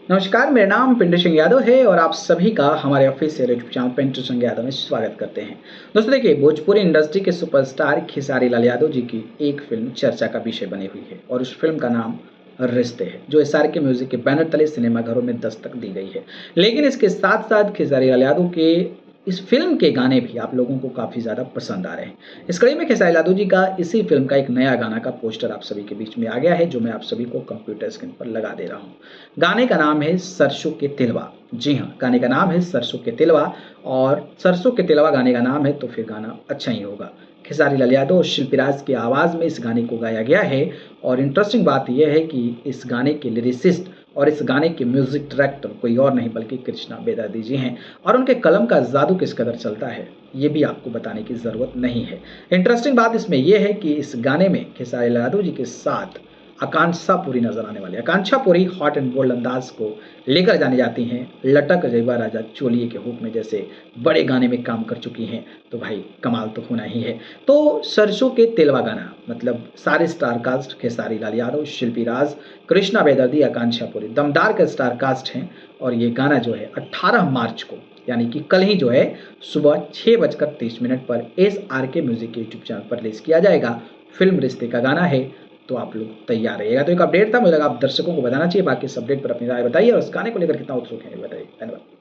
नमस्कार, मेरा नाम पिंटू सिंह यादव है और आप सभी का हमारे official YouTube channel Pintu Singh Yadav में स्वागत करते हैं। दोस्तों देखिए, भोजपुरी इंडस्ट्री के सुपरस्टार खेसारी लाल यादव जी की एक फिल्म चर्चा का विषय बनी हुई है और उस फिल्म का नाम रिश्ते है, जो एसआर के म्यूजिक के बैनर तले सिनेमाघरों में दस्तक दी गई है। लेकिन इसके साथ साथ खेसारी लाल यादव के इस फिल्म के गाने भी आप लोगों को काफ़ी ज़्यादा पसंद आ रहे हैं। इस कड़ी में खेसारी लाल यादव जी का इसी फिल्म का एक नया गाना का पोस्टर आप सभी के बीच में आ गया है, जो मैं आप सभी को कंप्यूटर स्क्रीन पर लगा दे रहा हूँ। गाने का नाम है सरसों के तिलवा। जी हाँ, गाने का नाम है सरसों के तिलवा और सरसों के तिलवा गाने का नाम है तो फिर गाना अच्छा ही होगा। खेसारी लाल यादव और शिल्पी राज की आवाज़ में इस गाने को गाया गया है और इंटरेस्टिंग बात यह है कि इस गाने के लिरिसिस्ट और इस गाने के म्यूजिक डायरेक्टर कोई और नहीं बल्कि कृष्णा बेदर्दी जी हैं और उनके कलम का जादू किस कदर चलता है ये भी आपको बताने की ज़रूरत नहीं है। इंटरेस्टिंग बात इसमें यह है कि इस गाने में खेसारी लाल यादव जी के साथ आकांक्षा पूरी नजर आने वाली है। आकांक्षा पूरी हॉट एंड बोल्ड अंदाज को लेकर जानी जाती हैं। लटक जइबा राजा चोलिए के हुक में जैसे बड़े गाने में काम कर चुकी हैं, तो भाई कमाल तो होना ही है। तो सरसों के तेलवा गाना मतलब सारे स्टार कास्ट खेसारी लाल यादव, शिल्पी राज, कृष्णा बेदर्दी, आकांक्षा पूरी दमदार का स्टार कास्ट हैं और ये गाना जो है 18 मार्च को यानी कि कल ही जो है सुबह 6:30 पर SR के म्यूजिक के यूट्यूब चैनल पर रिलीज किया जाएगा। फिल्म रिश्ते का गाना है, तो आप लोग तैयार रहिएगा। तो एक अपडेट था, मुझे लगा आप दर्शकों को बताना चाहिए। बाकी इस अपडेट पर अपनी राय बताइए और उस गाने को लेकर कितना उत्सुक है बताइए। धन्यवाद।